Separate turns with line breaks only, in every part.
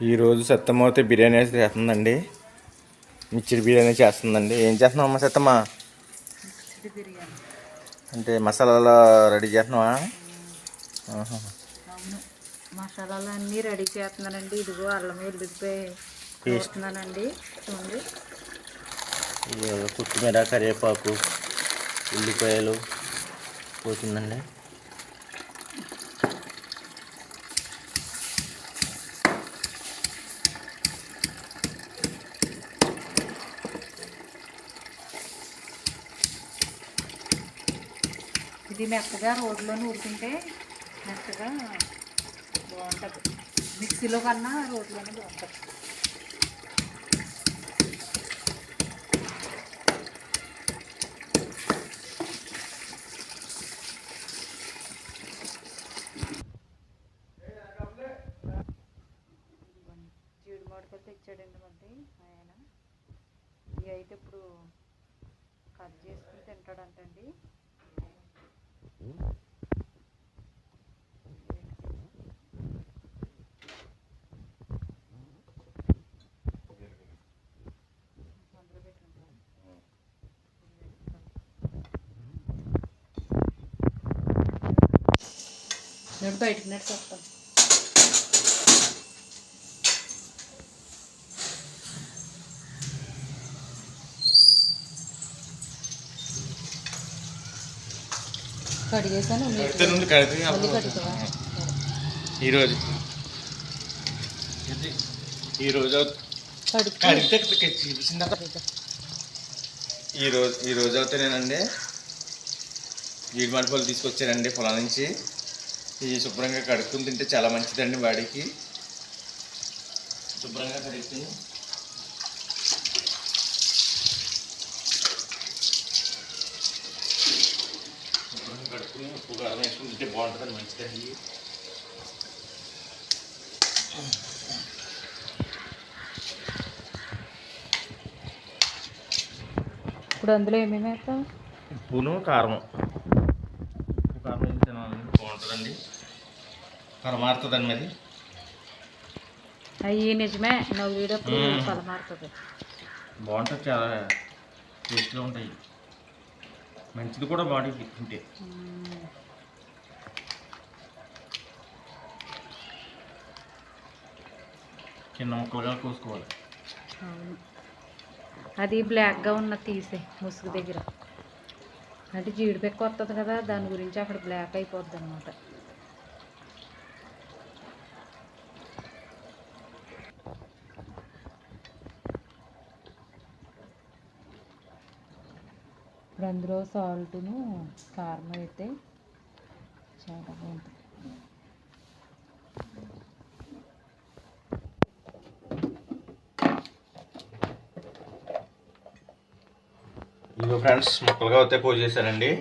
ఈరోజు సత్తమ్మతో బిర్యానీ చేస్తుందండి. మిర్చి బిర్యానీ చేస్తుందండి. ఏం చేస్తున్నావు అమ్మ సత్తమ్మ?
మిర్చి బిర్యానీ
అంటే మసాలాలు రెడీ చేస్తున్నావా?
అవును, మసాలాలు అన్నీ రెడీ చేస్తున్నానండి. ఇదిగో అల్లం వెల్లుల్లిపాయ వేస్తున్నానండి. చూడండి,
కొత్తిమీర, కరివేపాకు, ఉల్లిపాయలు పోతుందండి.
ఇది మెత్తగా రోడ్లోనే ఉడికింటే మెత్తగా బాగుంటుంది. మిక్సీలో కన్నా రోడ్లోనే బాగుంటుంది. జీడి మామిడికాయలు తెచ్చాడండి మళ్ళీ ఆయన. ఇవి అయితే ఇప్పుడు కట్ చేసుకుని తింటాడంటండి. నేను బయటకు నెట్ చెప్తాను. కడిగేసాను.
ఈరోజు అవుతానేనండి. జీడిమాడి పళ్ళు తీసుకొచ్చానండి పొలం నుంచి. ఈ శుభ్రంగా కడుక్కుని తింటే చాలా మంచిదండి బాడీకి. శుభ్రంగా కడిగి కడుక్కుని ఉప్పు కారం వేసుకుని తింటే బాగుంటుందండి, మంచిదండి.
ఇప్పుడు అందులో ఏమేమి వేస్తాం?
ఉప్పును కారం. ఉప్పు కారం వేసి తినాలండి, బాగుంటుందండి. కరమారుతుందండి అది.
అవి నిజమే, నవ్వేటప్పుడు కలమారుతుంది.
బాగుంటుంది, చాలా టేస్ట్గా ఉంటాయి. మంచిది కూడా బాడీకి తింటే. చిన్న ముక్కలుగా కోసుకోవాలి.
అవును, అది బ్లాక్గా ఉన్న తీసే ముసుగు దగ్గర, అంటే జీడిపెక్క వస్తుంది కదా, దాని గురించి అక్కడ బ్లాక్ అయిపోద్ది అనమాట. ఇప్పుడు అందులో సాల్ట్ను కారం అయితే చాలా బాగుంటుంది.
ఇదిగో ఫ్రెండ్స్, ముక్కలుగా అయితే కోసేసానండి.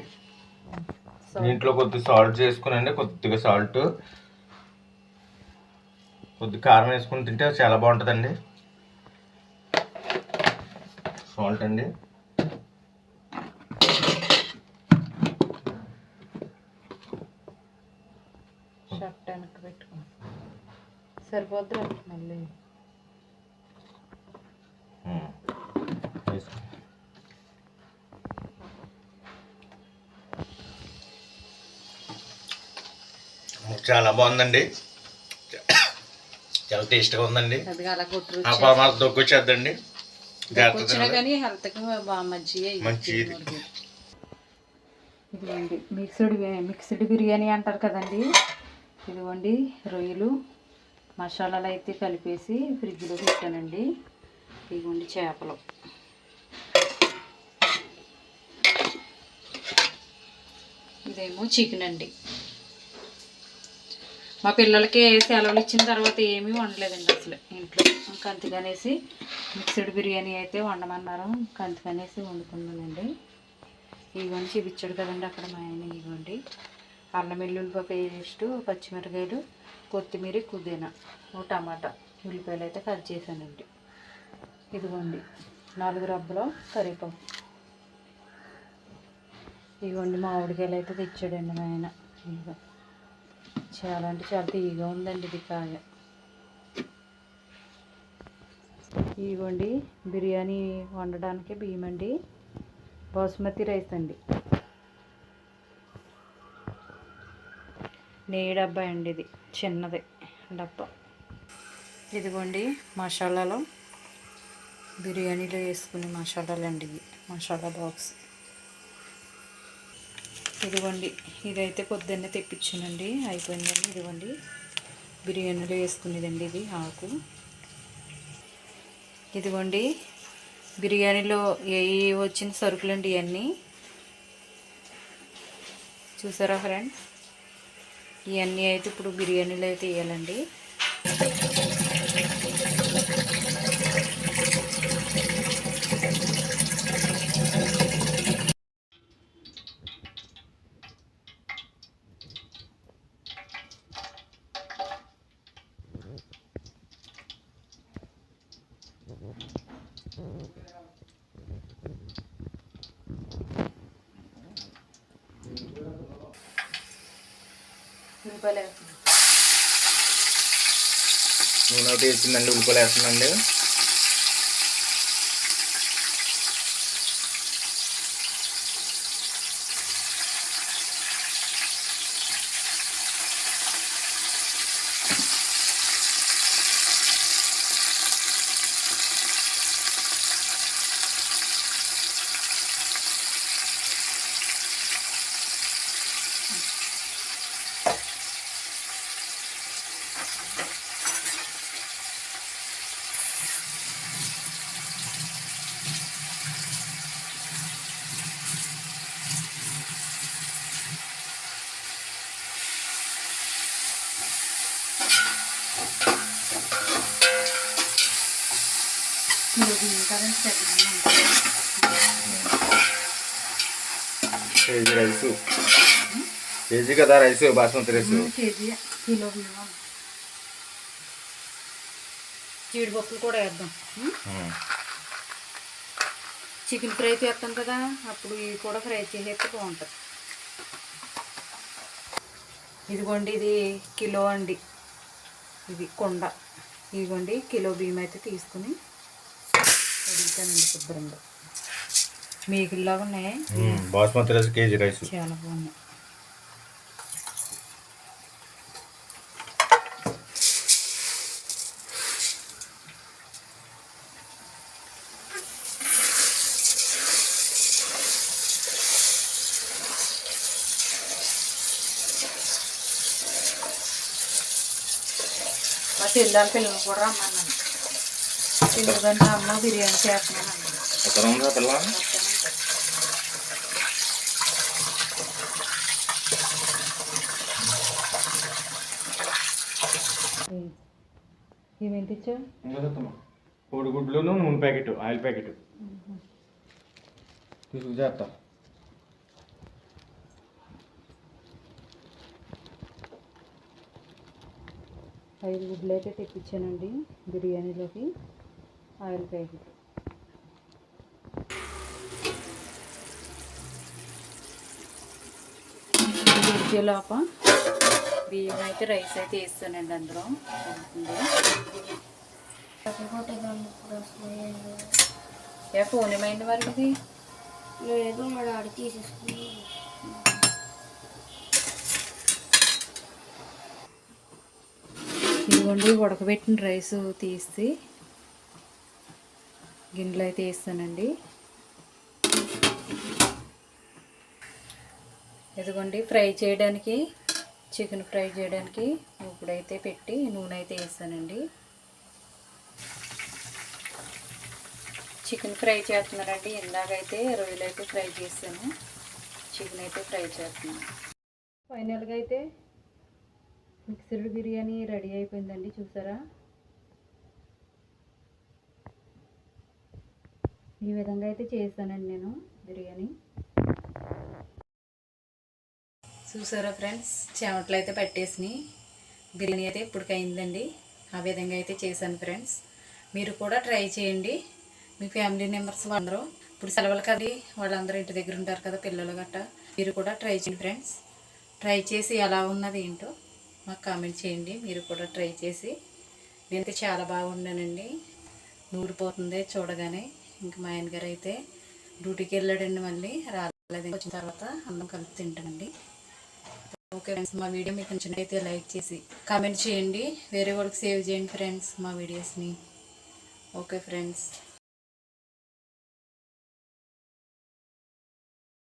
దీంట్లో కొద్దిగా సాల్ట్ చేసుకునండి, కొద్దిగా సాల్ట్, కొద్దిగా కారం వేసుకుని తింటే చాలా బాగుంటుందండి. సాల్ట్ అండి.
షర్ట్ వెనక్కి పెట్టుకో, సరిపోద్దు మళ్ళీ. చాలా బాగుందండి, చాలా టేస్ట్గా ఉందండి. దొక్కొచ్చేద్దండి, మంచిది. ఇదిగోండి మిక్స్డ్ బిర్యానీ అంటారు కదండి. ఇదిగోండి రొయ్యలు మసాలాలు అయితే కలిపేసి ఫ్రిడ్జ్లో పెట్టానండి. ఇదిగోండి చేపలు. ఇదేమో చికెన్ అండి. మా పిల్లలకి సెలవులు ఇచ్చిన తర్వాత ఏమీ వండలేదండి అసలు ఇంట్లో. ఇంకా అందుకనేసి మిక్స్డ్ బిర్యానీ అయితే వండమన్నారు, ఇంకా అందుకనేసి వండుకున్నానండి. ఇదిగోండి చూపించాడు కదండి అక్కడ మా ఆయన. ఇదిగోండి అల్లం వెల్లుల్లిపాయ పేస్టు, పచ్చిమిరకాయలు, కొత్తిమీర, పుదీనా, ఓ టమాటా, ఉల్లిపాయలు అయితే కట్ చేశానండి. ఇదిగోండి 4 రబ్బలు కరివేపాకు. ఇదిగోండి మామిడికాయలు అయితే తెచ్చాడండి మా ఆయన. ఇదిగో చాలా అంటే చాలా తీయగా ఉందండి ఇది కాయ. ఇవ్వండి బిర్యానీ వండడానికి బియ్యం అండి, బాస్మతి రైస్ అండి. నెయ్యి డబ్బా అండి, ఇది చిన్నది డబ్బా. ఇదిగోండి మసాలాలు, బిర్యానీలో వేసుకునే మసాలాలు అండి, ఇవి మసాలా బాక్స్. ఇదిగోండి ఇదైతే పొద్దున్నే తెప్పించానండి, అయిపోయిందండి. ఇదిగోండి బిర్యానీలో వేసుకునేదండి ఇది ఆకు. ఇదిగోండి బిర్యానీలో ఏ వచ్చిన సరుకులండి ఇవన్నీ. చూసారా ఫ్రెండ్స్, ఇవన్నీ అయితే ఇప్పుడు బిర్యానీలో అయితే వేయాలండి.
నూనె ఒకటి వేసిందండి, ఉల్లిపాయలు వేస్తుందండి. కేజీ రైసు, కేజీ కదా rice, basmati rice
KG, kilo బియ్యం. జీడిపప్పులు కూడా వేద్దాం. చికెన్ ఫ్రై చేస్తాం కదా, అప్పుడు ఇవి కూడా ఫ్రై చేసేస్తే బాగుంటుంది. ఇదిగోండి ఇది కిలో అండి, ఇది కొండ. ఇదిగోండి కిలో బియ్యం అయితే తీసుకుని కడుగుతానండి శుభ్రంగా. మీకులాగా ఉన్నాయి
బాస్మతి రైస్, కేజీ రైస్
చాలా బాగున్నాయి. మా చెల్లాలి పిల్లలు కూడా రమ్మన్నాను, ఎందుకంటే అమ్మ బిర్యానీ చేస్తున్నాను
ఎక్కడ పిల్ల.
ఏమేంటి ఇచ్చావు?
కోడిగుడ్లును నూనె ప్యాకెట్, ఆయిల్ ప్యాకెట్ తీసుకు చేస్తా.
ఐదు గుడ్లు అయితే తెప్పించానండి బిర్యానీలోకి, ఆయిల్ ప్యాకెట్. ఉడిచేలోప బియ్యం అయితే రైస్ అయితే వేస్తానండి అందులో. ఫోన్ ఏమైంది మరి ఇది?
లేదు మా డాడీ తీసేసుకుని.
ఇదిగోండి ఉడకబెట్టిన రైస్ తీసి గిన్నెలో అయితే వేస్తానండి. ఇదిగోండి ఫ్రై చేయడానికి, చికెన్ ఫ్రై చేయడానికి ఇప్పుడైతే పెట్టి నూనె అయితే వేస్తానండి. చికెన్ ఫ్రై చేస్తున్నానండి, ఇందాకైతే రొయ్యలు అయితే ఫ్రై చేస్తాను, చికెన్ అయితే ఫ్రై చేస్తున్నాను. ఫైనల్గా అయితే మిక్స్డ్ బిర్యానీ రెడీ అయిపోయిందండి, చూసారా? ఈ విధంగా అయితే చేస్తానండి నేను బిర్యానీ. చూసారా ఫ్రెండ్స్, చెమటలు అయితే పట్టేసినాయి. బిర్యానీ అయితే ఇప్పటికి అయిందండి. ఆ విధంగా అయితే చేశాను ఫ్రెండ్స్. మీరు కూడా ట్రై చేయండి. మీ ఫ్యామిలీ మెంబర్స్ అందరూ ఇప్పుడు సెలవులు కదా, వాళ్ళందరూ ఇంటి దగ్గర ఉంటారు కదా, పిల్లలు గట్ట. మీరు కూడా ట్రై చేయండి ఫ్రెండ్స్. ట్రై చేసి ఎలా ఉన్నది ఏంటో మాకు కామెంట్ చేయండి. మీరు కూడా ట్రై చేసి. నేనైతే చాలా బాగున్నానండి. ఊరిపోతుంది చూడగానే. ఇంక మా ఆయన గారు అయితే డ్యూటీకి వెళ్ళాడండి, మళ్ళీ రాలేదు. వచ్చిన తర్వాత అన్నం కలిపి తింటామండి. ఓకే ఫ్రెండ్స్, మా వీడియో మీకు నచ్చినట్లయితే లైక్ చేసి కామెంట్ చేయండి, వేరే వాళ్ళకి సేవ్ చేయండి ఫ్రెండ్స్ మా వీడియోస్ని. Okay friends.